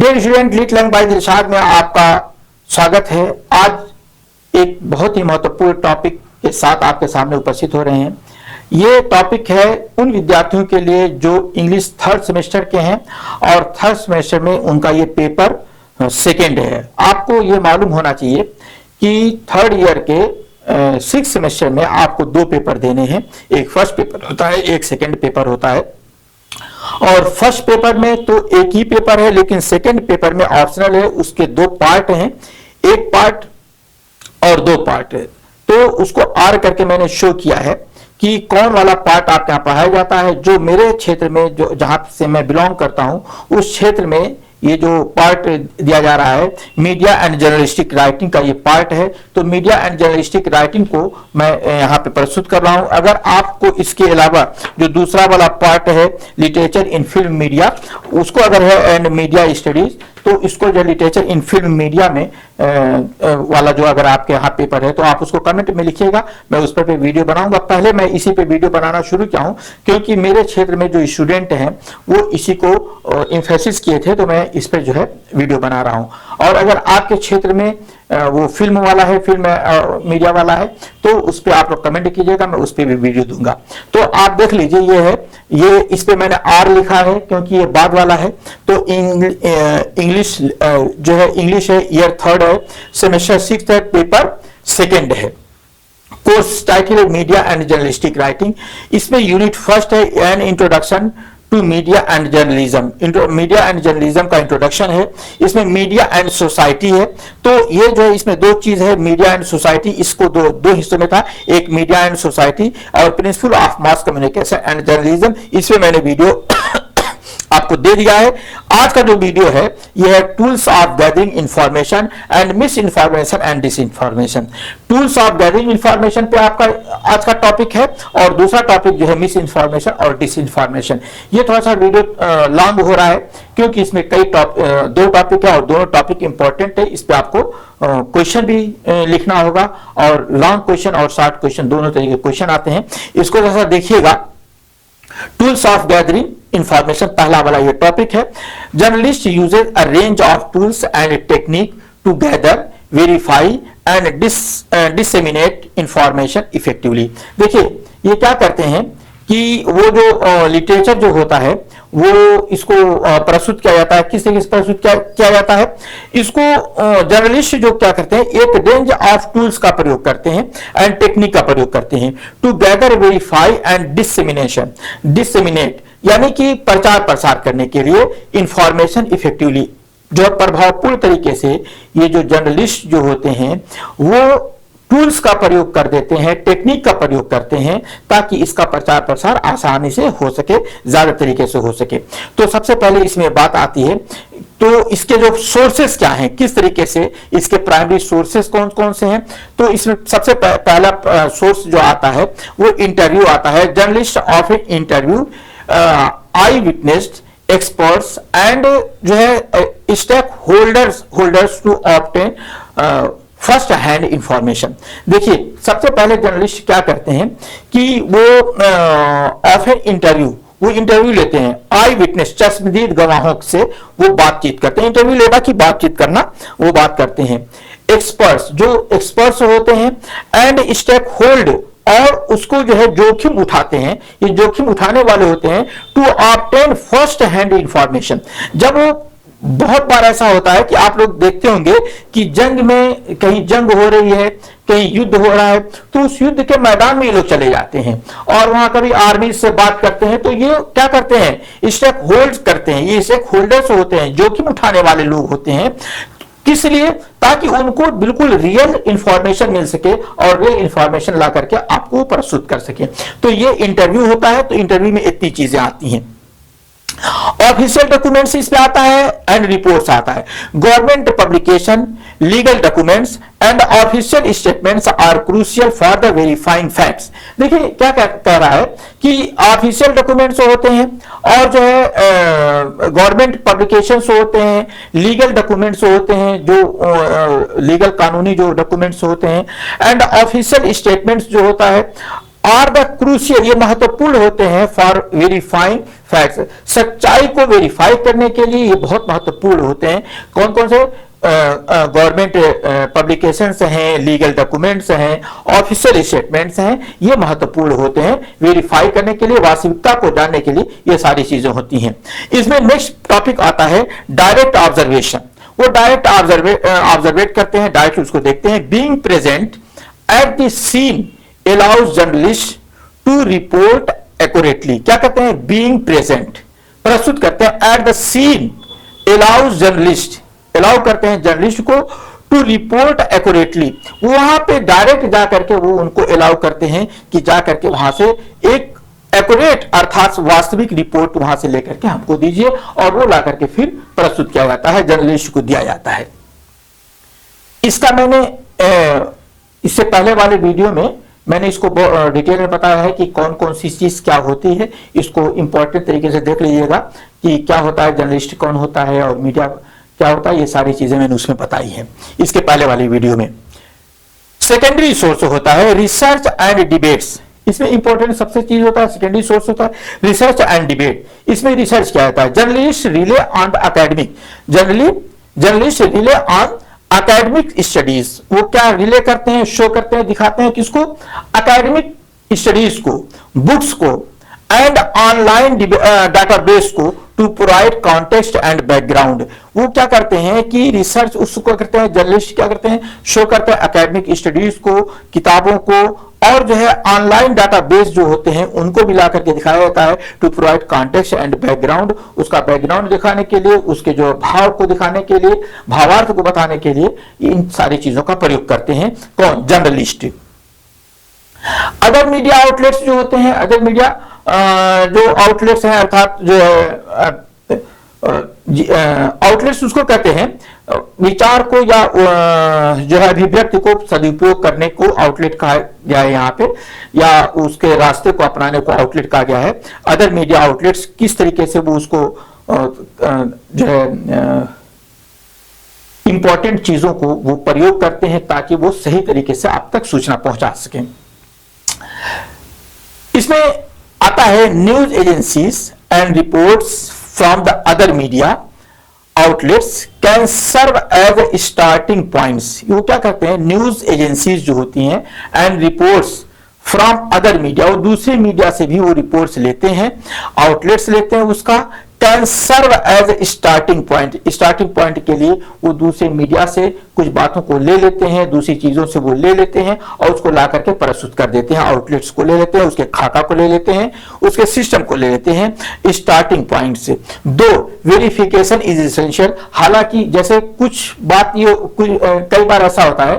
Dear student, let learn by Dilshad में आपका स्वागत है। आज एक बहुत ही महत्वपूर्ण टॉपिक के साथ आपके सामने उपस्थित हो रहे हैं। ये टॉपिक है उन विद्यार्थियों के लिए जो इंग्लिश थर्ड सेमेस्टर के हैं और थर्ड सेमेस्टर में उनका ये पेपर सेकेंड है। आपको ये मालूम होना चाहिए कि थर्ड ईयर के सिक्स सेमेस्टर में आपको दो पेपर देने हैं। एक फर्स्ट पेपर होता है, एक सेकेंड पेपर होता है। और फर्स्ट पेपर में तो एक ही पेपर है, लेकिन सेकंड पेपर में ऑप्शनल है, उसके दो पार्ट हैं, एक पार्ट और दो पार्ट है। तो उसको आर करके मैंने शो किया है कि कौन वाला पार्ट आपके यहाँ पढ़ाया जाता है। जो मेरे क्षेत्र में, जो जहां से मैं बिलोंग करता हूं, उस क्षेत्र में ये जो पार्ट दिया जा रहा है मीडिया एंड जर्नलिस्टिक राइटिंग का ये पार्ट है। तो मीडिया एंड जर्नलिस्टिक राइटिंग को मैं यहाँ पे प्रस्तुत कर रहा हूँ। अगर आपको इसके अलावा जो दूसरा वाला पार्ट है लिटरेचर इन फिल्म मीडिया, उसको अगर है एंड मीडिया स्टडीज, तो इसको जो लिटरेचर इन फिल्म मीडिया में वाला जो अगर आपके यहाँ पेपर है तो आप उसको कमेंट में लिखिएगा, मैं उस पर वीडियो बनाऊंगा। पहले मैं इसी पे वीडियो बनाना शुरू किया हूँ क्योंकि मेरे क्षेत्र में जो स्टूडेंट हैं वो इसी को एम्फेसिस किए थे, तो मैं इस पर जो है वीडियो बना रहा हूँ। और अगर आपके क्षेत्र में वो फिल्म वाला है, फिल्म मीडिया वाला है, तो उस पर आप लोग कमेंट कीजिएगा, मैं उस पर भी वीडियो दूंगा। तो आप देख लीजिए, ये है, ये इस पे मैंने आर लिखा है क्योंकि ये बाद वाला है। तो इंग्लिश जो है, इंग्लिश है, ईयर थर्ड है, सेमेस्टर सिक्स है, पेपर सेकेंड है। कोर्स टाइटल है मीडिया एंड जर्नलिस्टिक राइटिंग। इसमें यूनिट फर्स्ट है an introduction to media and journalism. Media and journalism का इंट्रोडक्शन है। इसमें मीडिया एंड सोसाइटी है। तो ये जो है, इसमें दो चीज है, मीडिया एंड सोसाइटी। इसको दो हिस्सों में था, एक मीडिया एंड सोसाइटी और principal of mass communication and journalism. इसमें मैंने वीडियो आपको दे दिया है। आज का जो वीडियो है यह है tools of gathering information and misinformation and disinformation. Tools of gathering information पे आपका आज का टॉपिक है और दूसरा टॉपिक जो है मिस इंफॉर्मेशन और डिस इंफॉर्मेशन। ये थोड़ा सा वीडियो लॉन्ग हो रहा है क्योंकि इसमें कई दो टॉपिक है और दोनों टॉपिक इंपॉर्टेंट है। इस पे आपको क्वेश्चन भी लिखना होगा और लॉन्ग क्वेश्चन और शॉर्ट क्वेश्चन दोनों तरीके के क्वेश्चन आते हैं। इसको जैसा देखिएगा, टूल्स ऑफ गैदरिंग इंफॉर्मेशन पहला वाला ये टॉपिक है। Journalist uses a range of tools and technique to gather, verify and disseminate information effectively. देखिए, ये क्या करते हैं कि वो जो लिटरेचर जो होता है वो इसको प्रस्तुत किया जाता है। किस तरीके से प्रस्तुत किया जाता है? इसको जर्नलिस्ट जो क्या करते हैं, एक रेंज ऑफ टूल्स का प्रयोग करते हैं एंड टेक्निक का प्रयोग करते हैं to gather, verify and disseminate, यानी कि प्रचार प्रसार करने के लिए इंफॉर्मेशन इफेक्टिवली, जो प्रभावपूर्ण तरीके से ये जो जर्नलिस्ट जो होते हैं वो टूल्स का प्रयोग कर देते हैं, टेक्निक का प्रयोग करते हैं ताकि इसका प्रचार प्रसार आसानी से हो सके, ज्यादा तरीके से हो सके। तो सबसे पहले इसमें बात आती है, तो इसके जो सोर्सेस क्या हैं, किस तरीके से इसके प्राइमरी सोर्सेस कौन कौन से हैं। तो इसमें सबसे पहला सोर्स जो आता है वो इंटरव्यू आता है। Journalist of a interview eye witnessed experts and जो है stakeholders to obtain first hand information. देखिए, सबसे पहले जर्नलिस्ट क्या करते हैं कि वो ऑफ एन इंटरव्यू, वो इंटरव्यू लेते हैं। आई विटनेस, चश्मदीद गवाहों से वो बातचीत करते हैं। इंटरव्यू लेना की बातचीत करना, वो बात करते हैं। एक्सपर्ट्स, जो एक्सपर्ट्स होते हैं, एंड स्टेक होल्ड, और उसको जो है जोखिम उठाते हैं, ये जोखिम उठाने वाले होते हैं, to obtain first hand information. जब वो बहुत बार ऐसा होता है कि आप लोग देखते होंगे कि जंग में, कहीं जंग हो रही है, कहीं युद्ध हो रहा है, तो उस युद्ध के मैदान में ये लोग चले जाते हैं और वहां कभी आर्मी से बात करते हैं। तो ये क्या करते हैं, स्टेक होल्ड करते हैं। ये स्टेक होल्डर्स होते हैं, जोखिम उठाने वाले लोग होते हैं। किस लिए? ताकि उनको बिल्कुल रियल इंफॉर्मेशन मिल सके और रियल इंफॉर्मेशन ला करके आपको प्रस्तुत कर सके। तो ये इंटरव्यू होता है। तो इंटरव्यू में इतनी चीजें आती हैं। ऑफिशियल डॉक्यूमेंट्स इसमें आता है एंड रिपोर्ट्स आता है। Government publication, legal documents and official statements are crucial for the verifying facts. देखिए क्या कह रहा है कि ऑफिशियल डॉक्यूमेंट्स होते हैं और जो है गवर्नमेंट पब्लिकेशंस होते हैं, लीगल डॉक्यूमेंट्स होते हैं, जो लीगल कानूनी जो डॉक्यूमेंट्स होते हैं, एंड ऑफिशियल स्टेटमेंट्स जो होता है आर द क्रूशियल, ये महत्वपूर्ण होते हैं फॉर वेरीफाइंग फैक्ट्स, सच्चाई को वेरीफाई करने के लिए ये बहुत महत्वपूर्ण होते हैं। कौन कौन से गवर्नमेंट पब्लिकेशंस हैं, लीगल डॉक्यूमेंट्स हैं, ऑफिशियल स्टेटमेंट्स हैं, ये महत्वपूर्ण होते हैं वेरीफाई करने के लिए, वास्तविकता को जानने के लिए ये सारी चीजें होती हैं। इसमें नेक्स्ट टॉपिक आता है डायरेक्ट ऑब्जर्वेशन। वो डायरेक्ट ऑब्जर्वेट करते हैं, डायरेक्ट उसको देखते हैं। Being present at the scene allows journalist to report accurately. क्या कहते हैं? बीइंग प्रेजेंट, प्रस्तुत करते हैं। At the scene allows journalist, allow करते हैं जर्नलिस्ट को टू रिपोर्ट एक्यूरेटली। वहां पे डायरेक्ट जाकर के वो उनको अलाउ करते हैं कि जाकर के वहां से एक एक्यूरेट अर्थात वास्तविक रिपोर्ट वहां से लेकर के हमको दीजिए, और वो ला करके फिर प्रस्तुत किया जाता है, जर्नलिस्ट को दिया जाता है। इसका मैंने इससे पहले वाले वीडियो में मैंने इसको डिटेल में बताया है कि कौन कौन सी चीज क्या होती है। इसको इंपॉर्टेंट तरीके से देख लीजिएगा कि क्या होता है, जर्नलिस्ट कौन होता है और मीडिया क्या होता है, ये सारी चीजें मैंने उसमें बताई है इसके पहले वाली वीडियो में। सेकेंडरी सोर्स होता है रिसर्च एंड डिबेट्स। इसमें इंपॉर्टेंट सबसे चीज होता है, सेकेंडरी सोर्स होता है रिसर्च एंड डिबेट। इसमें रिसर्च क्या होता है? Journalist relay on the academic, journalist relay on academic studies. वो क्या रिले करते हैं, शो करते हैं, दिखाते हैं किसको? एकेडमिक स्टडीज को, बुक्स को एंड ऑनलाइन डाटाबेस को to provide context and background. वो क्या करते हैं कि रिसर्च उसको करते हैं, जर्नलिस्ट क्या करते हैं? शो करते हैं एकेडमिक स्टडीज को, किताबों को, और जो है ऑनलाइन डाटाबेस जो होते हैं उनको भी ला करके दिखाया जाता है to provide context and background. उसका बैकग्राउंड दिखाने के लिए, उसके जो भाव को दिखाने के लिए, भावार्थ को बताने के लिए इन सारी चीजों का प्रयोग करते हैं कौन? जर्नलिस्ट। अदर मीडिया आउटलेट्स जो होते हैं, अदर मीडिया जो आउटलेट्स हैं अर्थात जो आउटलेट्स उसको कहते हैं विचार को या जो है अभिव्यक्ति को सदुपयोग करने को आउटलेट कहा गया है यहाँ पे, या उसके रास्ते को अपनाने को आउटलेट कहा गया है। अदर मीडिया आउटलेट्स किस तरीके से वो उसको जो है इंपॉर्टेंट चीजों को वो प्रयोग करते हैं ताकि वो सही तरीके से आप तक सूचना पहुंचा सकें। इसमें आता है news agencies and reports from the other media outlets can serve as starting points. वो क्या करते हैं? न्यूज एजेंसीज जो होती हैं and reports from other media, वो दूसरे मीडिया से भी वो रिपोर्ट्स लेते हैं, आउटलेट्स लेते हैं, उसका can serve as starting point. Starting point के लिए वो दूसरे मीडिया से कुछ बातों को ले लेते हैं, दूसरी चीजों से वो ले लेते हैं और उसको ला करके प्रस्तुत कर देते हैं। आउटलेट्स को ले लेते हैं, उसके खाका को ले लेते हैं, उसके सिस्टम को ले लेते हैं स्टार्टिंग पॉइंट से। दो, वेरिफिकेशन इज एसेंशियल। हालांकि जैसे कुछ बात ये कई बार ऐसा होता है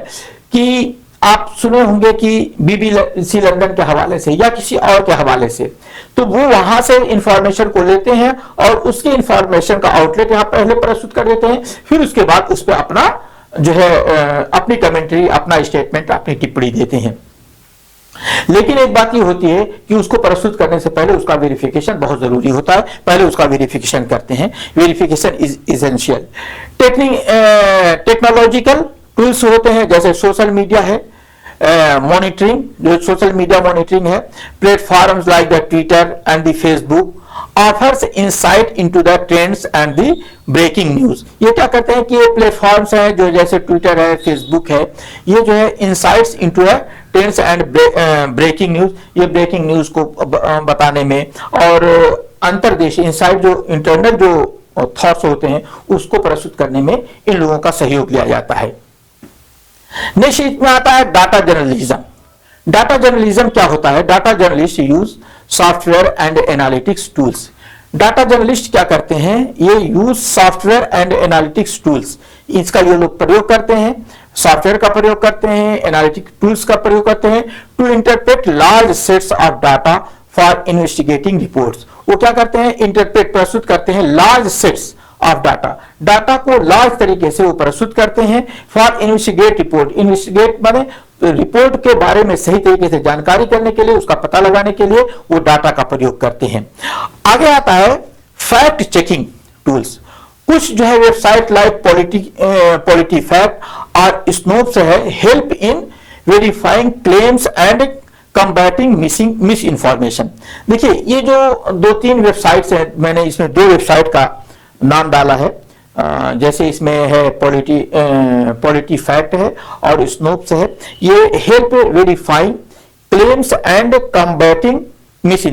कि आप सुने होंगे कि BBC लंदन के हवाले से या किसी और के हवाले से, तो वो वहां से इंफॉर्मेशन को लेते हैं और उसकी इंफॉर्मेशन का आउटलेट यहां पहले प्रस्तुत कर देते हैं, फिर उसके बाद उस पर अपना जो है अपनी कमेंट्री, अपना स्टेटमेंट, अपनी टिप्पणी देते हैं। लेकिन एक बात ये होती है कि उसको प्रस्तुत करने से पहले उसका वेरिफिकेशन बहुत जरूरी होता है, पहले उसका वेरिफिकेशन करते हैं। Verification is essential. Technological tools होते हैं जैसे सोशल मीडिया है, मॉनिटरिंग, जो सोशल मीडिया मॉनिटरिंग है, platforms like the Twitter and the Facebook offers insight into the trends and the breaking news. ये क्या करते हैं कि ये प्लेटफॉर्म्स हैं जो जैसे ट्विटर है, फेसबुक है, ये जो है insights into the trends and breaking news, ये ब्रेकिंग न्यूज को बताने में और अंतर्देशीय इंसाइट जो इंटरनल जो थॉट्स होते हैं उसको प्रस्तुत करने में इन लोगों का सहयोग लिया जाता है। नेक्स्ट इसमें आता है डाटा जर्नलिज्म। डाटा जर्नलिज्म क्या होता है? Data journalist use software and analytics tools. Data journalist क्या करते हैं? ये use software and analytics tools, इसका ये लोग प्रयोग करते हैं, सॉफ्टवेयर का प्रयोग करते हैं, एनालिटिक टूल्स का प्रयोग करते हैं to interpret large sets of data for investigating reports. वो क्या करते हैं? इंटरप्रेट, प्रस्तुत करते हैं large sets of data, data को लार्ज तरीके से वो प्रस्तुत करते हैं फॉर इन्वेस्टिगेट रिपोर्ट। इन्वेस्टिगेट माने रिपोर्ट के बारे में सही तरीके से जानकारी करने के लिए, उसका पता लगाने के लिए वो डाटा का प्रयोग करते हैं। आगे आता है फैक्ट चेकिंग टूल्स। कुछ जो है वेबसाइट लाइक पॉलिटी फैक्ट और स्नोप्स है, help in verifying claims and combating miss information. देखिए ये जो 2-3 वेबसाइट्स हैं, मैंने इसमें 2 वेबसाइट का नाम डाला है। जैसे इसमें है पॉलिटी फैक्ट है और स्नोप्स है। ये help verifying claims and combating miss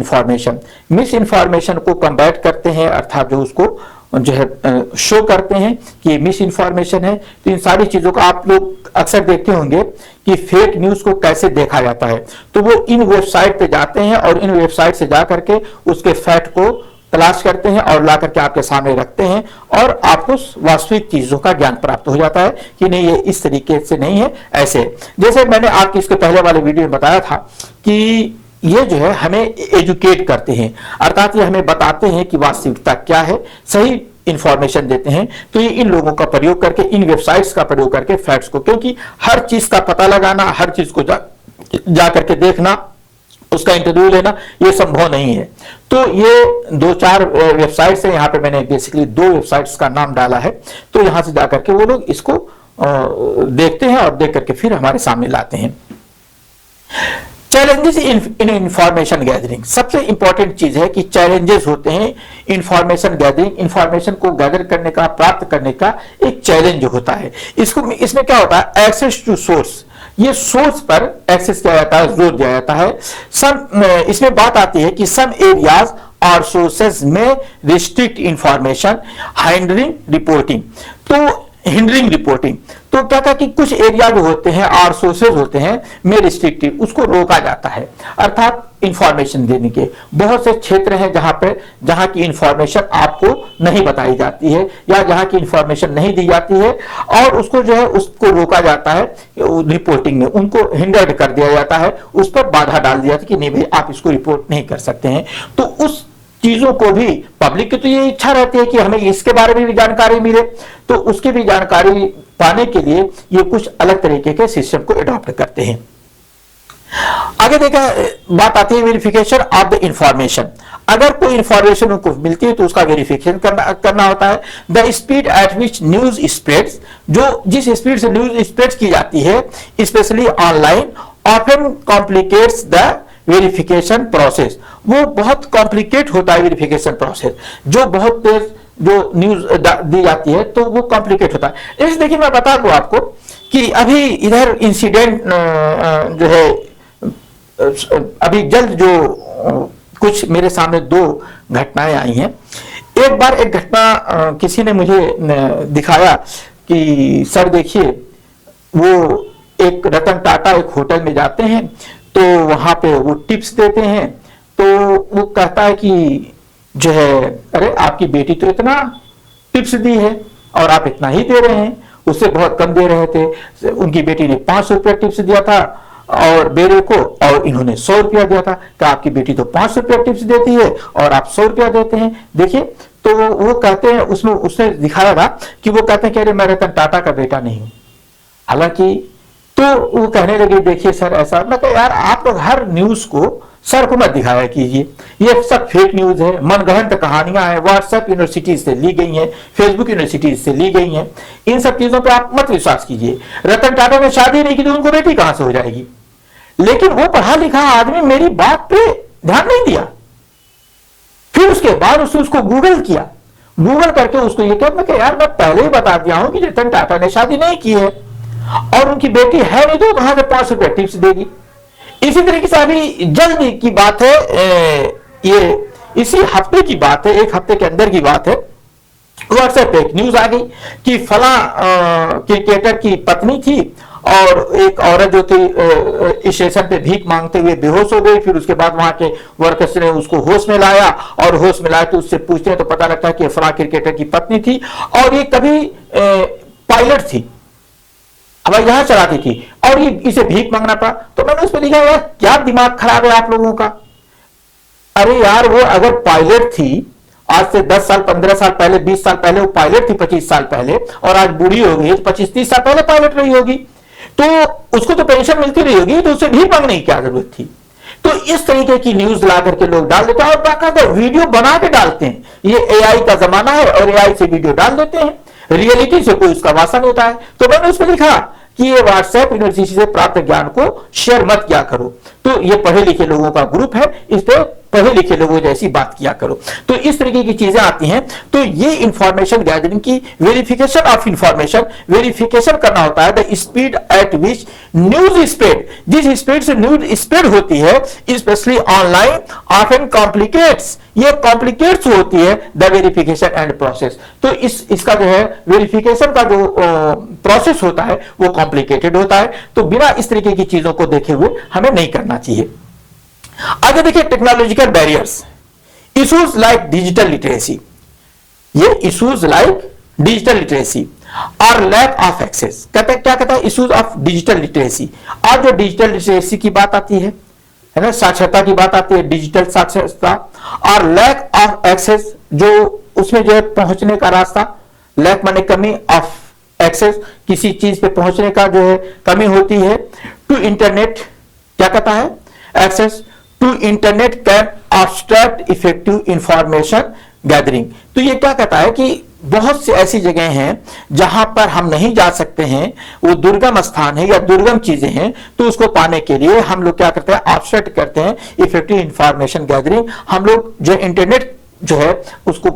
information को कंबैट करते हैं, अर्थात जो उसको जो है शो करते हैं कि मिस इंफॉर्मेशन है। तो इन सारी चीजों को आप लोग अक्सर देखते होंगे कि फेक न्यूज को कैसे देखा जाता है। तो वो इन वेबसाइट पे जाते हैं और इन वेबसाइट से जा करके उसके फैक्ट को तलाश करते हैं और ला करके आपके सामने रखते हैं और आपको वास्तविक चीजों का ज्ञान प्राप्त हो जाता है कि नहीं, ये इस तरीके से नहीं है, ऐसे। जैसे मैंने आपके इसके पहले वाले वीडियो में बताया था कि ये जो है हमें एजुकेट करते हैं, अर्थात ये हमें बताते हैं कि वास्तविकता क्या है, सही इंफॉर्मेशन देते हैं। तो ये इन लोगों का प्रयोग करके, इन वेबसाइट्स का प्रयोग करके फैक्ट्स को, क्योंकि हर चीज का पता लगाना, हर चीज को जा करके देखना, उसका इंटरव्यू लेना, ये संभव नहीं है। तो ये 2-4 वेबसाइट्स हैं, यहाँ पे मैंने बेसिकली 2 वेबसाइट्स का नाम डाला है। तो यहां से जाकर के वो लोग इसको देखते हैं और देख करके फिर हमारे सामने लाते हैं। चैलेंजेस इन इंफॉर्मेशन गैदरिंग, सबसे इंपॉर्टेंट चीज है कि चैलेंजेस होते हैं इंफॉर्मेशन गैदरिंग। इंफॉर्मेशन को गैदर करने का, प्राप्त करने का एक चैलेंज होता है। इसमें क्या होता है, एक्सेस टू सोर्स, ये सोर्स पर एक्सेस किया जाता है, जोर दिया जाता है। इसमें बात आती है कि सम एरियाज और सोर्सेज में रिस्ट्रिक्ट इंफॉर्मेशन हाइंडरिंग रिपोर्टिंग। तो हिंडरिंग रिपोर्टिंग तो क्या था कि कुछ एरिया जो होते हैं और सोर्सेज होते हैं में रिस्ट्रिक्टिव, उसको रोका जाता है, अर्थात इंफॉर्मेशन देने के बहुत से क्षेत्र हैं जहां की इंफॉर्मेशन आपको नहीं बताई जाती है या जहां की इंफॉर्मेशन नहीं दी जाती है और उसको जो है उसको रोका जाता है रिपोर्टिंग में, उनको हिंडर्ड कर दिया जाता है, उस पर बाधा डाल दिया जाता है कि नहीं भाई आप इसको रिपोर्ट नहीं कर सकते हैं। तो उस चीजों को भी पब्लिक की तो ये इच्छा रहती है कि हमें इसके बारे में भी जानकारी मिले, तो उसकी भी जानकारी पाने के लिए ये कुछ अलग तरीके के सिस्टम को अडॉप्ट करते हैं। आगे देखा बात आती है वेरिफिकेशन ऑफ द इंफॉर्मेशन। अगर कोई इंफॉर्मेशन उनको मिलती है तो उसका वेरिफिकेशन करना होता है। The speed at which news spreads, जो जिस स्पीड से न्यूज स्प्रेड की जाती है specially online, often complicates the verification process, वो बहुत कॉम्प्लिकेट होता है वेरिफिकेशन प्रोसेस, जो बहुत तेज जो न्यूज दी जाती है तो वो कॉम्प्लिकेट होता है। जैसे देखिए मैं बता दूं आपको कि अभी इधर इंसिडेंट जो है अभी जल्द जो कुछ मेरे सामने 2 घटनाएं आई हैं। एक बार एक घटना किसी ने मुझे दिखाया कि सर देखिए वो एक रतन टाटा एक होटल में जाते हैं तो वहां पे वो टिप्स देते हैं, तो वो कहता है कि जो है अरे आपकी बेटी तो इतना टिप्स दी है और आप इतना ही दे रहे हैं, उससे बहुत कम दे रहे थे। उनकी बेटी ने 500 रुपया टिप्स दिया था और बेरे को, और इन्होंने 100 रुपया दिया था। कि आपकी बेटी तो 500 रुपया टिप्स देती है और आप 100 रुपया देते हैं। देखिए तो वो कहते हैं, उसमें उसने दिखाया था कि वो कहते हैं कि अरे मैं रतन टाटा का बेटा नहीं हूं। हालांकि तो वो कहने लगे देखिए सर ऐसा, मैं कहा यार आप लोग हर न्यूज को सर को मत दिखाया कीजिए, ये सब फेक न्यूज है, मनगढ़ंत कहानियां हैं, व्हाट्सएप यूनिवर्सिटी से ली गई हैं, फेसबुक यूनिवर्सिटी से ली गई हैं, इन सब चीजों पे आप मत विश्वास कीजिए। रतन टाटा ने शादी नहीं की तो उनको बेटी कहां से हो जाएगी? लेकिन वो पढ़ा लिखा आदमी मेरी बात पे ध्यान नहीं दिया। फिर उसके बाद उसने उसको गूगल किया, गूगल करके उसको ये कहा, मैं यार मैं पहले ही बता दिया हूं कि रतन टाटा ने शादी नहीं की है और उनकी बेटी है नहीं तो कहां से 500 रुपया टिप्स देगी। इसी तरीके से अभी जल्द की बात है, ये इसी हफ्ते की बात है, 1 हफ्ते के अंदर की बात है, व्हाट्सएप पे एक न्यूज आ गई कि फला क्रिकेटर की पत्नी थी और एक औरत जो थी स्टेशन पे भीख मांगते हुए बेहोश हो गई। फिर उसके बाद वहां के वर्कर्स ने उसको होश में लाया और होश में लाया तो उससे पूछते हैं तो पता लगता है कि फला क्रिकेटर की पत्नी थी और ये कभी पायलट थी, हवाई जहाज चलाती थी और ये इसे भीख मांगना पड़ा। तो मैंने उस पर लिखा यार क्या दिमाग खराब है आप लोगों का? अरे यार वो अगर पायलट थी आज से 10 साल 15 साल पहले 20 साल पहले वो पायलट थी, 25 साल पहले, और आज बूढ़ी हो गई 25-30 साल पहले पायलट रही होगी तो उसको तो पेंशन मिलती रही होगी, तो उससे भीख मांगने की क्या जरूरत थी? तो इस तरीके की न्यूज ला करके लोग डाल देते हैं और बाकायदा वीडियो बना के डालते हैं। ये एआई का जमाना है और एआई से वीडियो डाल देते हैं, रियलिटी से कोई उसका वास्ता नहीं होता है। तो मैंने उसमें लिखा कि ये व्हाट्सएप यूनिवर्सिटी से प्राप्त ज्ञान को शेयर मत किया करो। तो ये पढ़े लिखे लोगों का ग्रुप है, इस पे पढ़े लिखे लोगों जैसी बात किया करो। तो इस तरीके की चीजें आती हैं। तो ये इंफॉर्मेशन गैदरिंग की वेरिफिकेशन ऑफ इंफॉर्मेशन, वेरिफिकेशन करना होता है the speed at which news spread, जिस स्पीड से न्यूज स्प्रेड होती है स्पेशली ऑनलाइन ऑफन कॉम्प्लिकेट्स, ये कॉम्प्लिकेट्स होती है द वेरिफिकेशन एंड प्रोसेस। तो इसका जो है वेरिफिकेशन का जो प्रोसेस होता है वो कॉम्प्लिकेटेड होता है। तो बिना इस तरीके की चीजों को देखे हुए हमें नहीं करना चाहिए। आगे देखिए technological barriers, issues like digital literacy, ये इश्यूज लाइक डिजिटल लिटरेसी और लैक ऑफ एक्सेस, कहते हैं क्या कहता है इश्यूज ऑफ डिजिटल लिटरेसी। आज जो डिजिटल लिटरेसी की बात आती है ना, साक्षरता की बात आती है, डिजिटल साक्षरता, और लैक ऑफ एक्सेस, जो उसमें जो है पहुंचने का रास्ता, लैक माने कमी, ऑफ एक्सेस किसी चीज पे पहुंचने का जो है कमी होती है। टू इंटरनेट क्या कहता है access to internet can obstruct effective information gathering. तो ये क्या कहता है कि बहुत सी ऐसी जगह हैं जहां पर हम नहीं जा सकते हैं, वो दुर्गम स्थान है या दुर्गम चीजें हैं, तो उसको पाने के लिए हम लोग क्या करते हैं ऑब्स्ट्रक्ट करते हैं इफेक्टिव इंफॉर्मेशन गैदरिंग। हम लोग जो इंटरनेट जो है उसको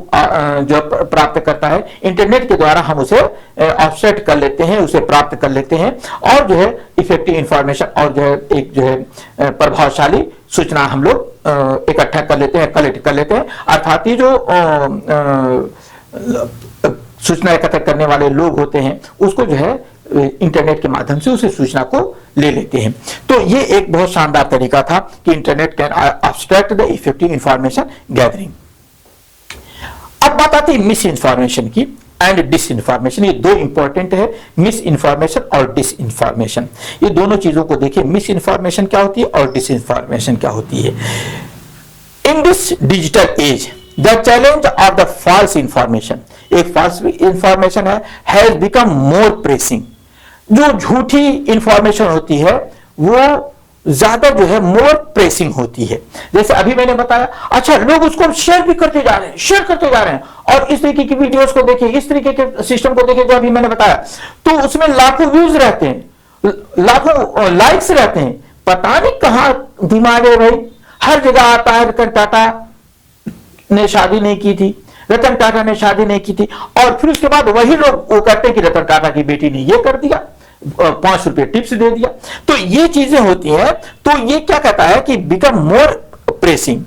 जो प्राप्त करता है, इंटरनेट के द्वारा हम उसे ऑब्स्ट्रक्ट कर लेते हैं, उसे प्राप्त कर लेते हैं, और जो है इफेक्टिव इंफॉर्मेशन और जो है एक जो है प्रभावशाली सूचना हम लोग इकट्ठा कर लेते हैं, कलेक्ट कर लेते हैं। अर्थात ये जो सूचना एकत्र करने वाले लोग होते हैं उसको जो है इंटरनेट के माध्यम से उसे सूचना को ले लेते हैं। तो ये एक बहुत शानदार तरीका था कि internet can obstruct the effective information gathering. अब बात आती है मिस इंफॉर्मेशन की एंड डिस इंफॉर्मेशन। ये दो इंपॉर्टेंट है, मिस इंफॉर्मेशन और डिस इंफॉर्मेशन। ये दोनों चीजों को देखिए, मिस इंफॉर्मेशन क्या होती है और डिस इंफॉर्मेशन क्या होती है। In this digital age the challenge of the false information, एक फॉल्स इंफॉर्मेशन है, हैज बिकम मोर प्रेसिंग। जो झूठी इंफॉर्मेशन होती है वो ज्यादा जो है मोर प्रेसिंग होती है। जैसे अभी मैंने बताया, अच्छा लोग उसको शेयर भी करते जा रहे हैं, शेयर करते जा रहे हैं, और इस तरीके की वीडियोस को देखिए, इस तरीके के सिस्टम को देखिए जो अभी मैंने बताया, तो उसमें लाखों व्यूज रहते हैं, लाखों लाइक्स रहते हैं। पता नहीं कहां दिमाग है भाई, हर जगह आता है रतन टाटा ने शादी नहीं की थी, रतन टाटा ने शादी नहीं की थी, और फिर उसके बाद वही लोग वो कहते हैं कि रतन टाटा की बेटी ने ये कर दिया, 5 रुपए टिप्स दे दिया। तो ये चीजें होती हैं। तो ये क्या कहता है कि become more pressing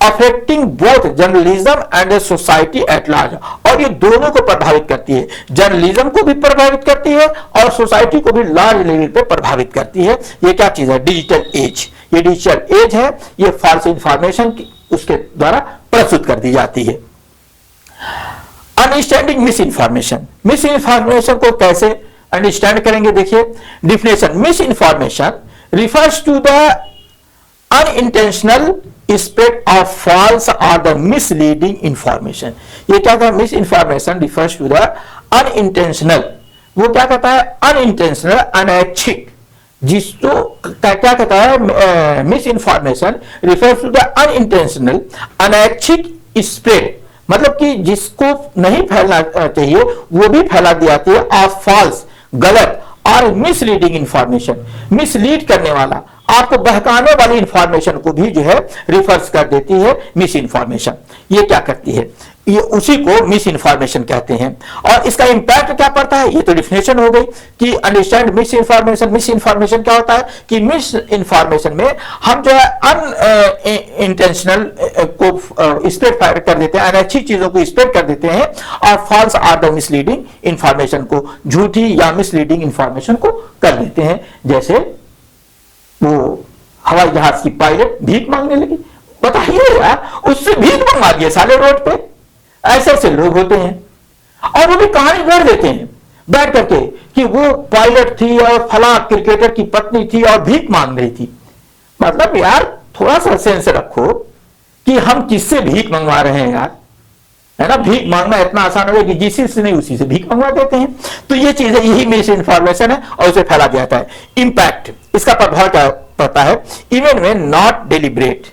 affecting both journalism and society at large, और ये दोनों को प्रभावित करती है, जर्नलिज्म को भी प्रभावित करती है और सोसाइटी को भी लार्ज लेवल पे प्रभावित करती है। ये क्या चीज है, डिजिटल एज। ये डिजिटल एज है, ये फॉल्स इंफॉर्मेशन उसके द्वारा प्रस्तुत कर दी जाती है। Understanding misinformation, misinformation को कैसे अंडरस्टैंड करेंगे, देखिए definition, misinformation refers to the unintentional spread of false और द मिसलीडिंग इंफॉर्मेशन। ये क्या कहता है, misinformation refers to the unintentional, वो क्या कहता है अनइंटेंशनल, अनैच्छिक, जिसको क्या कहता है misinformation refers to the unintentional अनैच्छिक स्प्रेड, मतलब कि जिसको नहीं फैलना चाहिए वो भी फैला दी जाती है, ऑफ फॉल्स गलत और मिसलीडिंग इंफॉर्मेशन, मिसलीड करने वाला, आपको बहकाने वाली इंफॉर्मेशन को भी जो है रिफर्स कर देती है मिस इंफॉर्मेशन। ये क्या करती है, ये उसी को मिस इंफॉर्मेशन कहते हैं। और इसका इंपैक्ट क्या पड़ता है, ये तो डिफिनेशन हो गई कि understand miss information. Miss information क्या होता है कि मिस इंफॉर्मेशन में हम जो है अनइंटेंशनल को स्प्रेड कर देते हैं, अनैच्छिक चीजों को स्प्रेड कर देते हैं, और false or the misleading information को, झूठी या मिसलीडिंग इंफॉर्मेशन को कर देते हैं। जैसे वो हवाई जहाज की पायलट भीख मांगने लगी, बताइए यार, उससे भीख मंगवा दिए साले रोड पे। ऐसे ऐसे लोग होते हैं, और वो भी कहानी गढ़ देते हैं बैठ करके कि वो पायलट थी और फला क्रिकेटर की पत्नी थी और भीख मांग रही थी। मतलब यार थोड़ा सा सेंस रखो कि हम किससे भीख मंगवा रहे हैं यार, है ना। भीख मांगना इतना आसान हो कि जिसी से नहीं उसी से भीख मंगवा देते हैं। तो ये चीज है, यही मिस इंफॉर्मेशन है और उसे फैला दिया जाता है। इंपैक्ट, इसका प्रभाव क्या पड़ता है, इवन में नॉट डेलिब्रेट,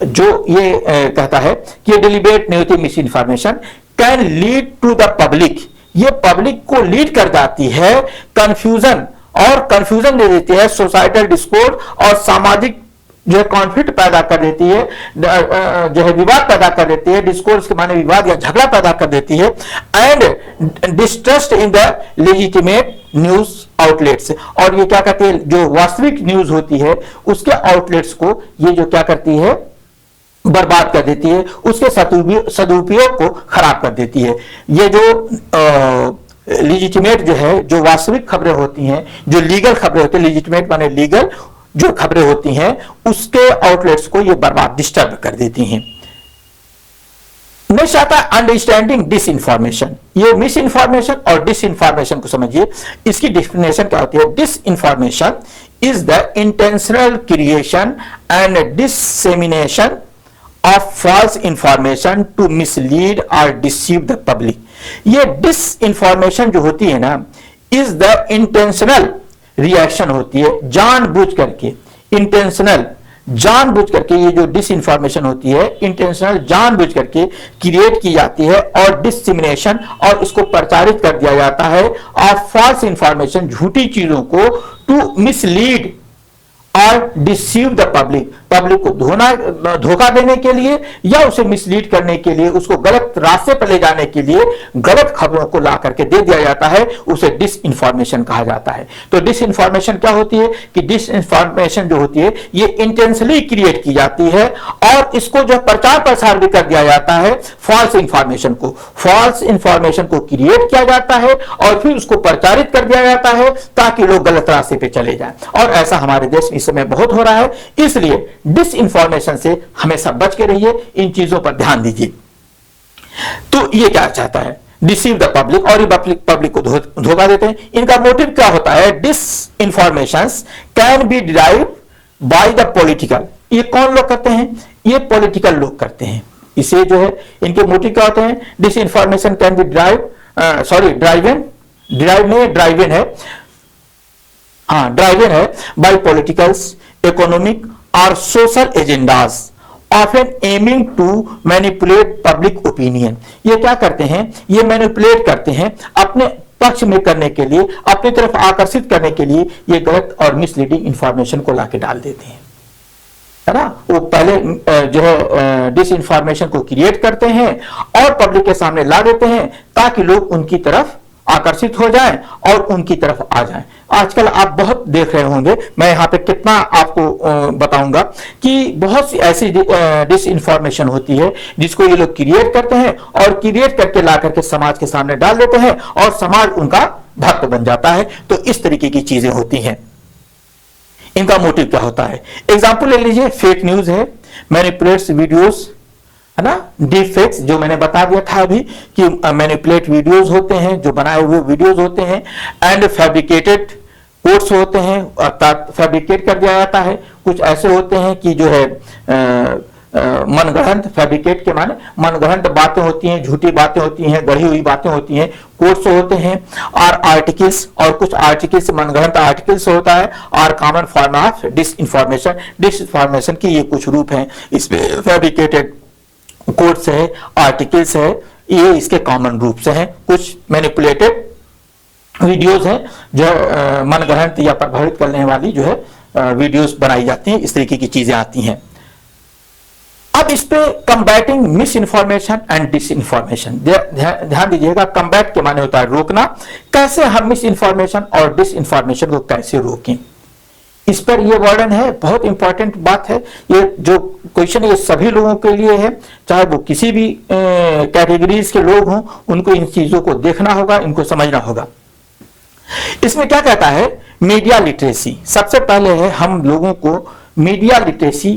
जो ये कहता है कि ये डेलिब्रेट नहीं होती misinformation, can lead to the public, ये पब्लिक को लीड कर जाती है कंफ्यूजन और कंफ्यूजन दे देती है, सोसाइटल डिस्कोर्ड और सामाजिक जो है कॉन्फ्लिक्ट पैदा कर देती है, जो है विवाद पैदा कर देती है, डिस्कोर्स के माने विवाद या झगड़ा पैदा कर देती है, and distrust in the legitimate news outlets. और ये क्या कहती है, जो वास्तविक न्यूज होती है उसके आउटलेट्स को ये जो क्या करती है, बर्बाद कर देती है, उसके सदुपयोग को खराब कर देती है। ये जो लेजिटिमेट जो है, जो वास्तविक खबरें होती हैं, जो लीगल खबरें होती हैं, लेजिटिमेट माने लीगल जो खबरें होती हैं, उसके आउटलेट्स को ये बर्बाद, डिस्टर्ब कर देती हैं। नेक्स्ट आता है अंडरस्टैंडिंग डिस इंफॉर्मेशन। ये मिस इंफॉर्मेशन और डिस इंफॉर्मेशन को समझिए। इसकी डेफिनेशन क्या होती है? Disinformation is the intentional creation and dissemination of false information to mislead और डिसीव द पब्लिक। ये डिस इंफॉर्मेशन जो होती है ना, इज द इंटेंशनल रिएक्शन होती है, जानबूझ करके, इंटेंशनल जानबूझ करके ये जो डिस इंफॉर्मेशन होती है, इंटेंशनल जानबूझ करके क्रिएट की जाती है और डिसमिनेशन और इसको प्रचारित कर दिया जाता है, और फॉल्स इंफॉर्मेशन झूठी चीजों को टू मिसलीड और डिसीव द पब्लिक, पब्लिक को धोखा देने के लिए या उसे मिसलीड करने के लिए, उसको गलत रास्ते पर ले जाने के लिए गलत खबरों को ला करके दे दिया जाता है, उसे डिस इंफॉर्मेशन कहा जाता है। तो डिस इंफॉर्मेशन क्या होती है कि डिस इंफॉर्मेशन जो होती है ये इंटेंशनली क्रिएट की जाती है और इसको जो प्रचार प्रसार भी कर दिया जाता है, फॉल्स इंफॉर्मेशन को क्रिएट किया जाता है और फिर उसको प्रचारित कर दिया जाता है ताकि लोग गलत रास्ते पे चले जाएं। और ऐसा हमारे देश में इस समय बहुत हो रहा है, इसलिए डिस इंफॉर्मेशन से हमेशा बच के रहिए, इन चीजों पर ध्यान दीजिए। तो ये क्या चाहता है? डिसीव द पब्लिक, और ये पब्लिक को धोखा देते हैं। इनका मोटिव क्या होता है? Disinformation can be derive by the political. ये कौन लोग करते हैं? ये पॉलिटिकल लोग करते हैं। इसे जो है इनके मोटिव क्या होते हैं? Disinformation can be driven है बाय पॉलिटिकल्स, इकोनॉमिक और social agendas often aiming to manipulate public opinion. ये क्या करते हैं? ये मैनिपुलेट करते हैं अपने पक्ष में करने के लिए, अपनी तरफ आकर्षित करने के लिए ये गलत और मिसलीडिंग इंफॉर्मेशन को लाके डाल देते हैं, है ना। वो पहले जो है डिस इंफॉर्मेशन को क्रिएट करते हैं और पब्लिक के सामने ला देते हैं ताकि लोग उनकी तरफ आकर्षित हो जाएं और उनकी तरफ आ जाएं। आजकल आप बहुत देख रहे होंगे, मैं यहाँ पे कितना आपको बताऊंगा कि बहुत सी ऐसी डिस इंफॉर्मेशन होती है जिसको ये लोग क्रिएट करते हैं और क्रिएट करके ला करके समाज के सामने डाल देते हैं और समाज उनका भक्त बन जाता है। तो इस तरीके की चीजें होती हैं। इनका मोटिव क्या होता है? एग्जाम्पल ले लीजिए, फेक न्यूज है, मैनिपुलेट्स वीडियोस, है ना, डीप फेक्स जो मैंने बता दिया था अभी कि मैनिपुलेट वीडियोस होते हैं, जो बनाए हुए वीडियोस होते हैं, एंड फैब्रिकेटेड कोट्स होते हैं, अर्थात फैब्रिकेट कर दिया जाता है। कुछ ऐसे होते हैं कि जो है मनगढ़ंत, फैब्रिकेट के माने मनगढ़ंत बातें होती हैं, झूठी बातें होती हैं, गढ़ी हुई बातें होती हैं, कोट्स होते हैं, और आर्टिकल्स, और कुछ आर्टिकल्स मनगढ़ंत आर्टिकल्स होता है, और common form of disinformation की ये कुछ रूप हैं। इसमें फैब्रिकेटेड कोट्स है, आर्टिकल्स है, ये इसके कॉमन रूप से हैं। कुछ मैनिपुलेटेड वीडियोस हैं जो मनगढ़ंत या प्रभावित करने वाली जो है वीडियोस बनाई जाती हैं, इस तरीके की चीजें आती हैं। अब इस पे combating misinformation and disinformation, ध्यान दीजिएगा, कंबैट के माने होता है रोकना। कैसे हम मिस इंफॉर्मेशन और डिस इंफॉर्मेशन को कैसे रोकें, इस पर यह वर्णन है। बहुत इंपॉर्टेंट बात है। ये जो क्वेश्चन है ये सभी लोगों के लिए है, चाहे वो किसी भी कैटेगरीज के लोग हों, उनको इन चीजों को देखना होगा, इनको समझना होगा। इसमें क्या कहता है? Media literacy. सबसे पहले है हम लोगों को मीडिया लिटरेसी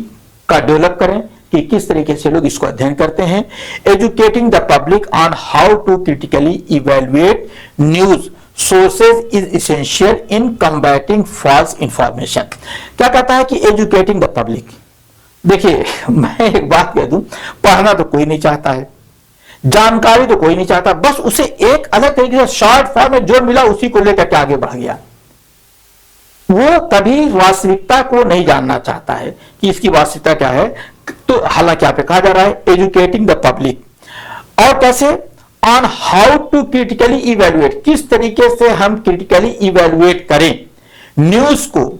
का डेवलप करें कि किस तरीके से लोग इसको अध्ययन करते हैं। Educating the public on how to critically evaluate news sources is essential in combating false information. क्या कहता है कि एजुकेटिंग द पब्लिक। देखिए मैं एक बात कह दूं, पढ़ना तो कोई नहीं चाहता है, जानकारी तो कोई नहीं चाहता, बस उसे एक अलग तरीके से शॉर्ट फॉर्म में जो मिला उसी को लेकर के आगे बढ़ गया। वो कभी वास्तविकता को नहीं जानना चाहता है कि इसकी वास्तविकता क्या है। तो हालांकि यहाँ पे कहा जा रहा है एजुकेटिंग द पब्लिक, और कैसे? On how to critically evaluate, किस तरीके से हम क्रिटिकली इवेल्युएट करें, न्यूज को,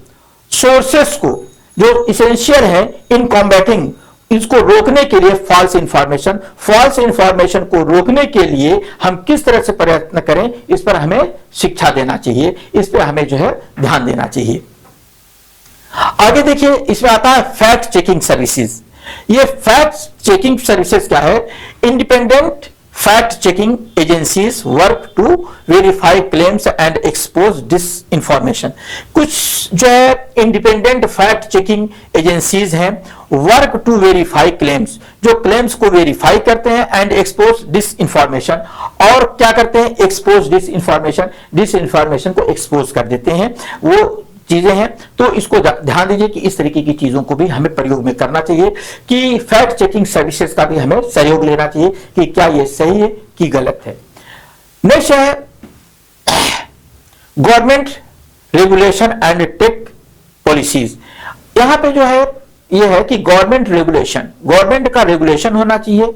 सोर्सेस को जो इसेंशियल है इन कॉम्बैटिंग, इसको रोकने के लिए फॉल्स इंफॉर्मेशन को रोकने के लिए हम किस तरह से प्रयत्न करें, इस पर हमें शिक्षा देना चाहिए, इस पर हमें जो है ध्यान देना चाहिए। आगे देखिए, इसमें आता है फैक्ट चेकिंग सर्विसेज। ये फैक्ट चेकिंग सर्विसेज क्या है? Independent fact checking agencies work to verify claims and expose disinformation. कुछ जो है इंडिपेंडेंट फैक्ट चेकिंग एजेंसीज हैं, वर्क टू वेरीफाई क्लेम्स, जो क्लेम्स को वेरीफाई करते हैं, एंड एक्सपोज डिस इंफॉर्मेशन, और क्या करते हैं? एक्सपोज डिस इंफॉर्मेशन को एक्सपोज कर देते हैं, वो चीजें हैं। तो इसको ध्यान दीजिए कि इस तरीके की चीजों को भी हमें प्रयोग में करना चाहिए, कि फैक्ट चेकिंग सर्विसेज का भी हमें सहयोग लेना चाहिए कि क्या ये सही है कि गलत है। नेक्स्ट है government regulation and tech policies. यहां पे जो है ये है कि गवर्नमेंट का रेगुलेशन होना चाहिए,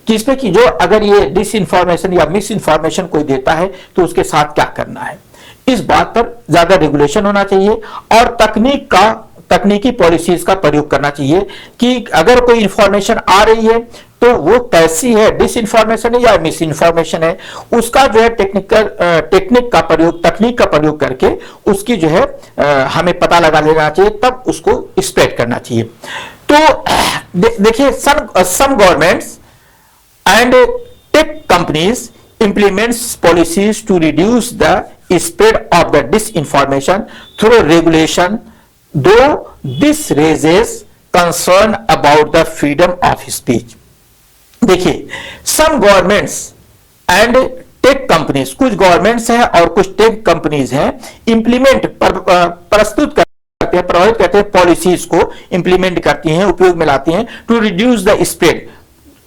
जिसमें कि जो अगर ये डिस इंफॉर्मेशन या मिस इंफॉर्मेशन कोई देता है तो उसके साथ क्या करना है, इस बात पर ज्यादा रेगुलेशन होना चाहिए। और तकनीकी पॉलिसीज का प्रयोग करना चाहिए कि अगर कोई इंफॉर्मेशन आ रही है तो वो कैसी है, डिस इंफॉर्मेशन है या मिस इंफॉर्मेशन है, उसका जो है तकनीक का प्रयोग करके उसकी जो है हमें पता लगा लेना चाहिए, तब उसको स्प्रेड करना चाहिए। तो देखिए, some governments and tech companies implements policies to reduce the spread of the disinformation through regulation, though this raises concern about the freedom of speech. देखिए, some governments and tech companies, कुछ governments हैं और कुछ tech companies हैं, implement प्रस्तुत करते हैं, प्रभावित करते हैं, पॉलिसीज को इंप्लीमेंट करती हैं, उपयोग में लाती हैं, टू रिड्यूस द स्प्रेड,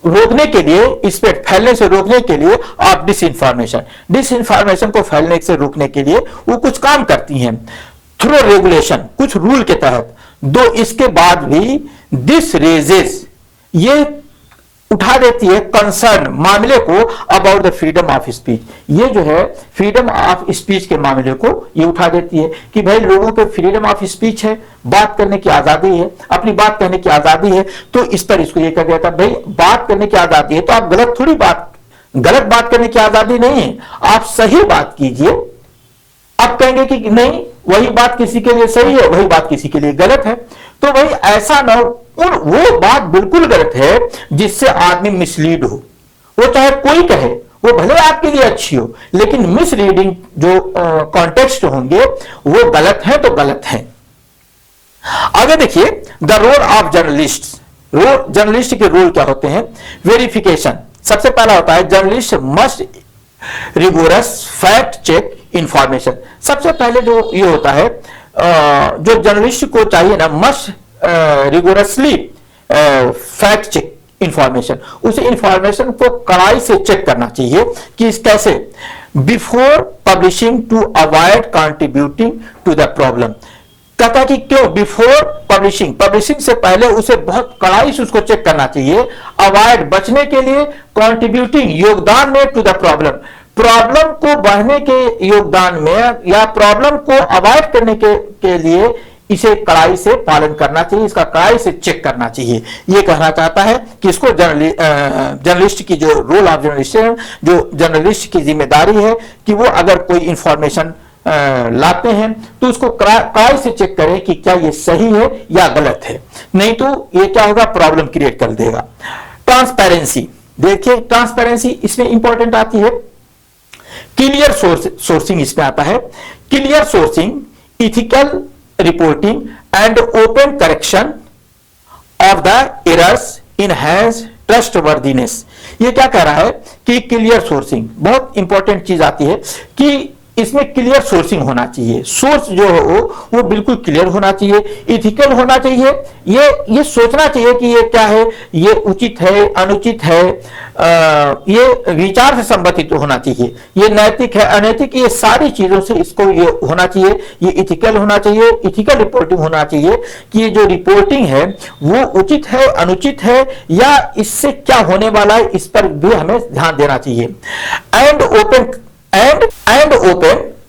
रोकने के लिए, स्प्रेड फैलने से रोकने के लिए, आप डिसइंफॉर्मेशन को फैलने से रोकने के लिए वो कुछ काम करती हैं थ्रू रेगुलेशन, कुछ रूल के तहत। दो इसके बाद भी दिस रेजेस, ये उठा देती है कंसर्न, मामले को about the freedom of speech. ये जो है फ्रीडम ऑफ स्पीच के मामले को ये उठा देती है कि भाई लोगों पे फ्रीडम ऑफ स्पीच है, बात करने की आजादी है, अपनी बात कहने की आजादी है, तो इस पर इसको ये कर दिया था, भाई बात करने की आजादी है तो आप गलत बात करने की आजादी नहीं है, आप सही बात कीजिए। आप कहेंगे कि नहीं, वही बात किसी के लिए सही है, वही बात किसी के लिए गलत है, तो भाई ऐसा ना हो, वो बात बिल्कुल गलत है जिससे आदमी मिसलीड हो, वो चाहे कोई कहे, वो भले आपके लिए अच्छी हो, लेकिन मिसलीडिंग जो कॉन्टेक्स्ट होंगे वो गलत है तो गलत है। आगे देखिए, द रोल ऑफ जर्नलिस्ट के रोल क्या होते हैं? वेरिफिकेशन, सबसे पहला होता है journalist must rigorous fact check information. सबसे पहले जो ये होता है, जो जर्नलिस्ट को चाहिए ना, must rigorously fact check information, उस इंफॉर्मेशन को कड़ाई से चेक करना चाहिए कि कैसे, before publishing to avoid contributing to the problem. कहता कि क्यों? बिफोर पब्लिशिंग से पहले उसे बहुत कड़ाई से उसको चेक करना चाहिए, अवॉइड बचने के लिए, कंट्रीब्यूटिंग योगदान में, टू द प्रॉब्लम को बढ़ने के योगदान में, या प्रॉब्लम को अवॉइड करने के लिए इसे कड़ाई से पालन करना चाहिए, इसका कड़ाई से चेक करना चाहिए। ये कहना चाहता है कि इसको जर्नलिस्ट की जो रोल ऑफ जर्नलिस्ट है, जो जर्नलिस्ट की जिम्मेदारी है कि वो अगर कोई इंफॉर्मेशन लाते हैं तो उसको कड़ाई से चेक करें कि क्या ये सही है या गलत है, नहीं तो ये क्या होगा, प्रॉब्लम क्रिएट कर देगा। ट्रांसपेरेंसी, देखिए ट्रांसपेरेंसी इसमें इंपॉर्टेंट आती है। क्लियर सोर्सिंग इसमें आता है, clear sourcing, ethical reporting and open correction of the errors enhance trustworthiness. ये क्या कह रहा है कि क्लियर सोर्सिंग, बहुत इंपॉर्टेंट चीज आती है कि इसमें क्लियर सोर्सिंग होना चाहिए, सोर्स जो हो वो बिल्कुल क्लियर होना चाहिए, इथिकल होना चाहिए, ये सोचना चाहिए कि ये क्या है, ये उचित है, अनुचित है, ये विचार से संबंधित होना चाहिए, ये नैतिक है, अनैतिक, ये सारी चीजों से इसको ये होना चाहिए, ये इथिकल होना चाहिए, इथिकल रिपोर्टिंग होना चाहिए कि ये जो रिपोर्टिंग है वो उचित है, अनुचित है, या इससे क्या होने वाला है, इस पर भी हमें ध्यान देना चाहिए। And open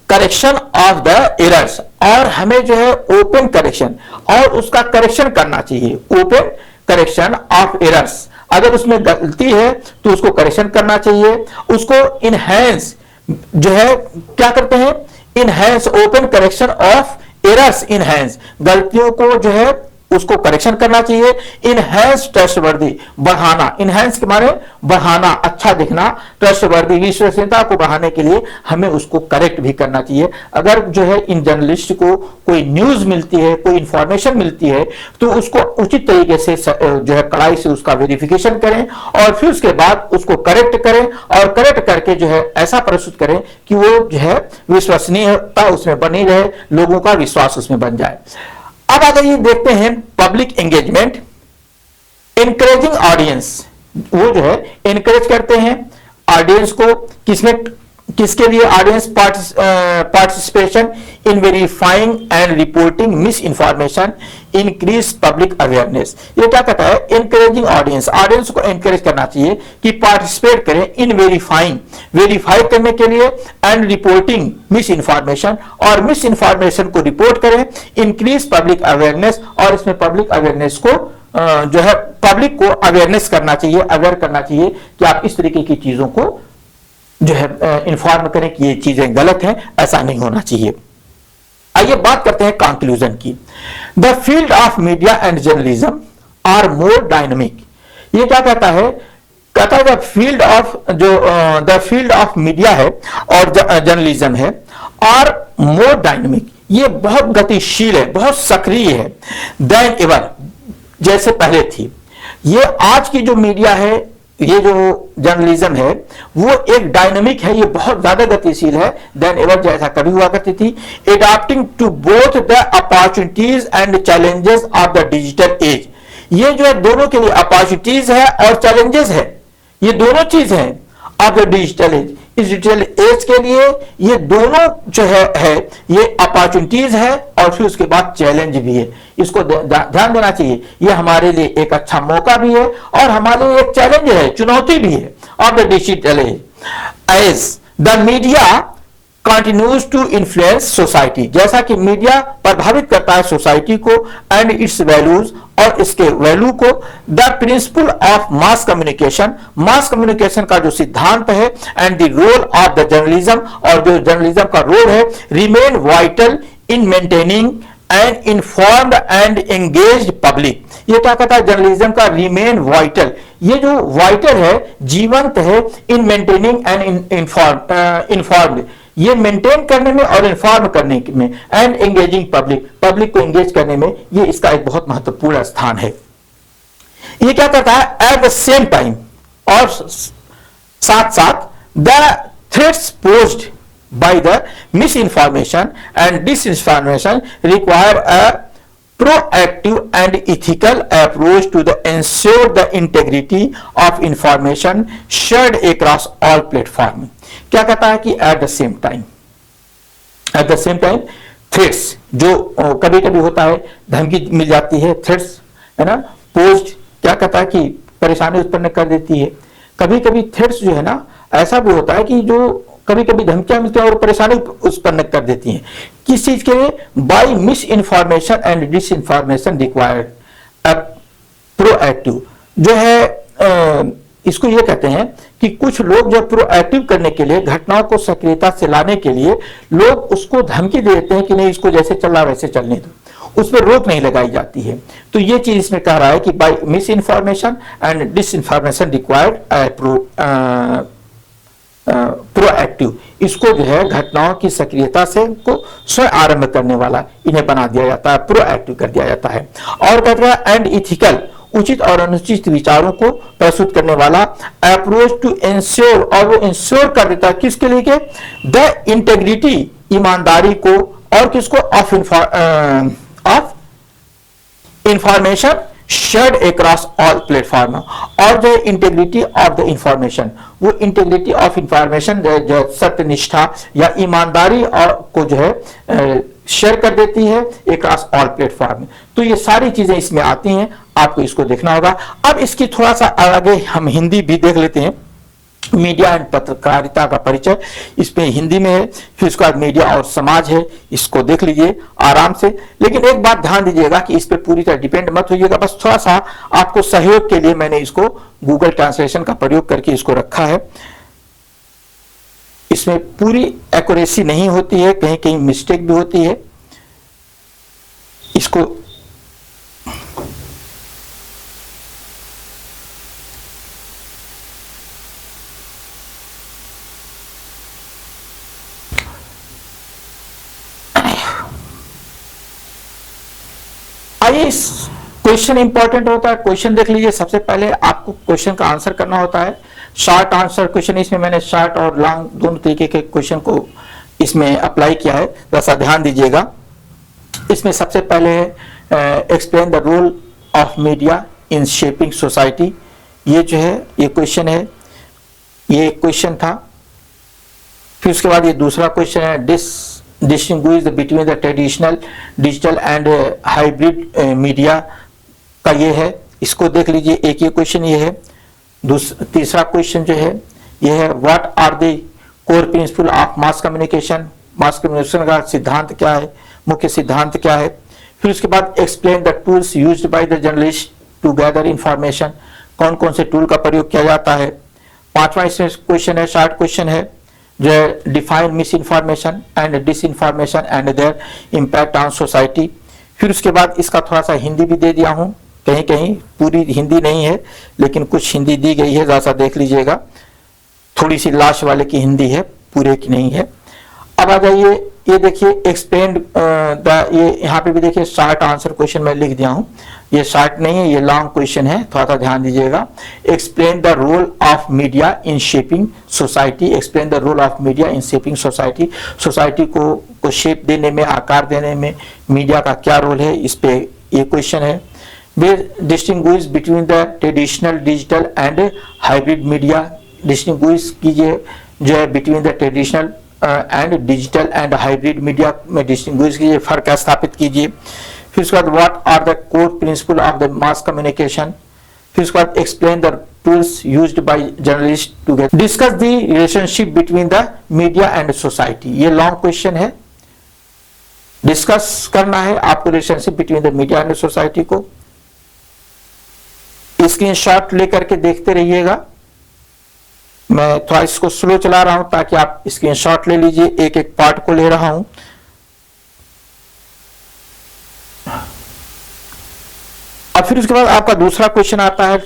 correction of the errors, और हमें जो है ओपन करेक्शन और उसका करेक्शन करना चाहिए, ओपन करेक्शन ऑफ एरर्स। अगर उसमें गलती है तो उसको करेक्शन करना चाहिए, उसको इनहेंस जो है क्या करते हैं, enhance open correction of errors, enhance गलतियों को जो है उसको करेक्शन करना चाहिए। इनहेंस ट्रस्टवर्दी, बढ़ाना, इनहेंस के माने बढ़ाना, अच्छा दिखना, ट्रस्टवर्दी विश्वसनीयता को बढ़ाने के लिए हमें उसको करेक्ट भी करना चाहिए। अगर जो है इन जर्नलिस्ट को कोई न्यूज मिलती है, कोई इंफॉर्मेशन मिलती है, तो उसको उचित तरीके से जो है कड़ाई से उसका वेरिफिकेशन करें और फिर उसके बाद उसको करेक्ट करें और करेक्ट करके जो है ऐसा प्रस्तुत करें कि वो जो है विश्वसनीयता उसमें बनी रहे, लोगों का विश्वास उसमें बन जाए। अब आगे ये देखते हैं पब्लिक एंगेजमेंट, एनकरेजिंग ऑडियंस। वो जो है एनकरेज करते हैं ऑडियंस को, किसमें, किसके लिए, audience participation in verifying and reporting miss information, increase public awareness. ये क्या कहता है, एनकरेजिंग ऑडियंस, ऑडियंस को एनकरेज करना चाहिए कि पार्टिसिपेट करें इन वेरीफाइंग, वेरीफाई करने के लिए, एंड रिपोर्टिंग मिस इंफॉर्मेशन, और मिस इंफॉर्मेशन को रिपोर्ट करें, इंक्रीज पब्लिक अवेयरनेस, और इसमें पब्लिक अवेयरनेस को जो है पब्लिक को अवेयरनेस करना चाहिए, अवेयर करना चाहिए कि आप इस तरीके की चीजों को जो है इंफॉर्म करें कि ये चीजें गलत हैं, ऐसा नहीं होना चाहिए। आइए बात करते हैं कंक्लूजन की। The field of media and journalism are more dynamic. ये क्या कहता है, कहता है द फील्ड ऑफ मीडिया है और जर्नलिज्म है, आर मोर डायनेमिक, ये बहुत गतिशील है, बहुत सक्रिय है, देन एवर, जैसे पहले थी। ये आज की जो मीडिया है, ये जो जर्नलिज्म है, वो एक डायनामिक है, ये बहुत ज्यादा गतिशील है देन एवर, जैसा कभी हुआ करती थी। Adapting to both the opportunities and challenges of the digital age. ये जो है दोनों के लिए अपॉर्चुनिटीज है और चैलेंजेस है, ये दोनों चीज है ऑफ द डिजिटल एज। इस डिजिटल एज के लिए ये दोनों जो है ये अपॉर्चुनिटीज है और फिर उसके बाद चैलेंज भी है। इसको ध्यान देना चाहिए, ये हमारे लिए एक अच्छा मौका भी है और हमारे लिए एक चैलेंज है, चुनौती भी है of the digital age. As the media continues to influence society, जैसा कि मीडिया प्रभावित करता है सोसाइटी को, एंड इट्स वैल्यूज, और इसके वैल्यू को, the principle of mass communication, mass communication का जो सिद्धांत है, and the role of the journalism, और जो जर्नलिज्म का रोल है, remain vital in maintaining and informed and engaged public. ये क्या कहता है, जर्नलिज्म का रिमेन वाइटल, ये जो वाइटल है, जीवंत है, इन मेंटेनिंग एंड इन्फॉर्म्ड, ये मेंटेन करने में और इन्फॉर्म करने में, एंड एंगेजिंग पब्लिक, पब्लिक को एंगेज करने में, ये इसका एक बहुत महत्वपूर्ण स्थान है। ये क्या करता है, एट द सेम टाइम, और साथ साथ, the threats posed by the miss information and disinformation require a proactive and ethical approach to the ensure the integrity of information shared across all platform। क्या कहता है कि at the same time threats, जो कभी कभी होता है, धमकी मिल जाती है, threats है ना, पोस्ट क्या कहता है कि परेशानी उत्पन्न कर देती है। कभी कभी थ्रेट्स जो है ना, ऐसा भी होता है कि जो कभी कभी धमकियां मिलती हैं और परेशानी उत्पन्न कर देती हैं। किस चीज के लिए, by misinformation and disinformation required proactive, जो है इसको ये कहते हैं कि कुछ लोग जो प्रोएक्टिव करने के लिए, घटनाओं को सक्रियता से लाने के लिए, लोग उसको धमकी दे देते हैं कि नहीं, इसको जैसे चल रहा वैसे चलने दो, उस पर रोक नहीं लगाई जाती है। तो ये चीज इसमें कह रहा है कि by misinformation and disinformation required proactive, इसको जो है घटनाओं की सक्रियता से को स्वयं आरंभ करने वाला इन्हें बना दिया जाता है, प्रोएक्टिव कर दिया जाता है। और कहते हैं एंड इथिकल, उचित और अनुचित विचारों को प्रस्तुत करने वाला, अप्रोच टू इंश्योर, और वो इंश्योर कर देता है किसके लिए के, द इंटेग्रिटी, ईमानदारी को, और किसको, of information shared across all platform, और जो इंटेग्रिटी ऑफ द इंफॉर्मेशन, वो इंटेग्रिटी ऑफ इंफॉर्मेशन जो सत्यनिष्ठा या ईमानदारी और को जो है शेयर कर देती है अक्रॉस ऑल प्लेटफॉर्म। तो ये सारी चीजें इसमें आती हैं, आपको इसको देखना होगा। अब इसकी थोड़ा सा आगे हम हिंदी भी देख लेते हैं। मीडिया एंड पत्रकारिता का परिचय, इसमें हिंदी में है। फिर उसके बाद मीडिया और समाज है, इसको देख लीजिए आराम से। लेकिन एक बात ध्यान दीजिएगा कि इस पे पूरी तरह डिपेंड मत होइएगा, बस थोड़ा सा आपको सहयोग के लिए मैंने इसको गूगल ट्रांसलेशन का प्रयोग करके इसको रखा है। इसमें पूरी एक्यूरेसी नहीं होती है, कहीं कहीं मिस्टेक भी होती है। इसको आइए, इस क्वेश्चन इंपॉर्टेंट होता है। क्वेश्चन देख लीजिए। सबसे पहले आपको क्वेश्चन का आंसर करना होता है। शॉर्ट आंसर क्वेश्चन, इसमें मैंने शॉर्ट और लॉन्ग दोनों तरीके के क्वेश्चन को इसमें अप्लाई किया है, जैसा ध्यान दीजिएगा। इसमें सबसे पहले है explain the role of media in shaping society. ये जो है ये क्वेश्चन है, ये क्वेश्चन था। फिर उसके बाद ये दूसरा क्वेश्चन है distinguish between the traditional digital and hybrid media का ये है, इसको देख लीजिए। एक ये क्वेश्चन ये है। तीसरा क्वेश्चन जो है ये है what are the core principle of mass communication. Mass communication का सिद्धांत क्या है, मुख्य सिद्धांत क्या है। फिर उसके बाद explain the tools used by the journalist to gather information. कौन कौन से टूल का प्रयोग किया जाता है। पांचवा इसमें क्वेश्चन है, शॉर्ट क्वेश्चन है, जो है define misinformation and disinformation and their impact on society. फिर उसके बाद इसका थोड़ा सा हिंदी भी दे दिया हूँ, कहीं कहीं पूरी हिंदी नहीं है लेकिन कुछ हिंदी दी गई है, जैसा देख लीजिएगा। थोड़ी सी लास्ट वाले की हिंदी है, पूरे की नहीं है। अब आ जाइए, ये देखिए एक्सप्लेन ये यहाँ पे भी देखिए शॉर्ट आंसर क्वेश्चन मैं लिख दिया हूँ। ये शॉर्ट नहीं है, ये लॉन्ग क्वेश्चन है, थोड़ा सा ध्यान दीजिएगा। Explain the role of media in shaping society. Explain the role of media in shaping society. Society को शेप देने में, आकार देने में मीडिया का क्या रोल है, इस पे ये क्वेश्चन है। Distinguish between the traditional digital and hybrid media. Distinguish कीजिए जो है between the traditional and digital and hybrid media में डिस्टिंग्विश कीजिए, फर्क स्थापित कीजिए। फिर उसके बाद what are the core principle of the mass communication. फिर उसके बाद explain the tools used by journalist to get discuss the relationship between the media and society. ये लॉन्ग क्वेश्चन है, डिस्कस करना है आपको relationship between the media and society को। Screenshot लेकर के देखते रहिएगा। मैं थोड़ा इसको स्लो चला रहा हूं ताकि आप स्क्रीनशॉट ले लीजिए, एक एक पार्ट को ले रहा हूं। और फिर उसके बाद आपका दूसरा क्वेश्चन आता है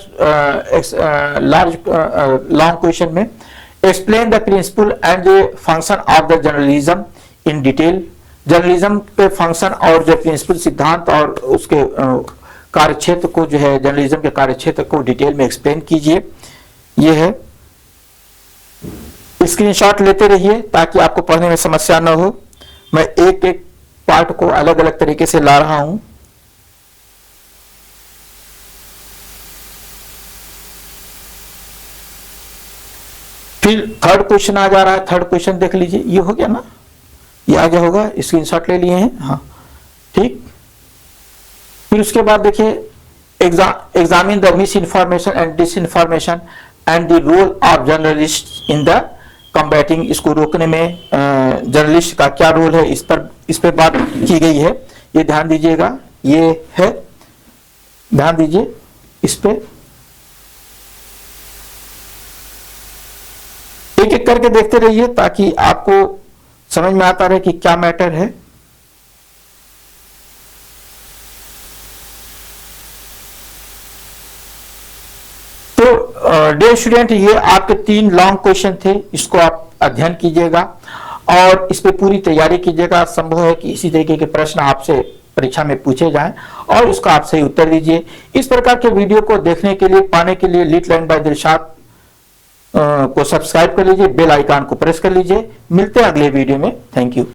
लॉन्ग क्वेश्चन में, explain the principle and the function of the journalism in detail. Journalism के फंक्शन और जो प्रिंसिपल सिद्धांत और उसके कार्यक्षेत्र को जो है जर्नलिज्म के कार्यक्षेत्र को डिटेल में एक्सप्लेन कीजिए। ये है, स्क्रीनशॉट लेते रहिए ताकि आपको पढ़ने में समस्या न हो। मैं एक एक पार्ट को अलग अलग तरीके से ला रहा हूं। फिर थर्ड क्वेश्चन आ जा रहा है, थर्ड क्वेश्चन देख लीजिए। ये हो गया ना, ये आगे होगा, स्क्रीनशॉट ले लिए हैं, हाँ ठीक। फिर उसके बाद देखिए examine the misinformation and disinformation and the role of journalist in the combating. इसको रोकने में जर्नलिस्ट का क्या रोल है, इस पर बात की गई है। ये ध्यान दीजिएगा, ये है, ध्यान दीजिए इस पे। एक एक करके देखते रहिए ताकि आपको समझ में आता रहे कि क्या मैटर है। डियर स्टूडेंट, ये आपके 3 लॉन्ग क्वेश्चन थे, इसको आप अध्ययन कीजिएगा और इस पे पूरी तैयारी कीजिएगा। संभव है कि इसी तरीके के प्रश्न आपसे परीक्षा में पूछे जाएं और उसका आप सही उत्तर दीजिए। इस प्रकार के वीडियो को देखने के लिए, पाने के लिए लीड लाइन बाय दिलशाद को सब्सक्राइब कर लीजिए, बेल आइकन को प्रेस कर लीजिए। मिलते हैं अगले वीडियो में। Thank you.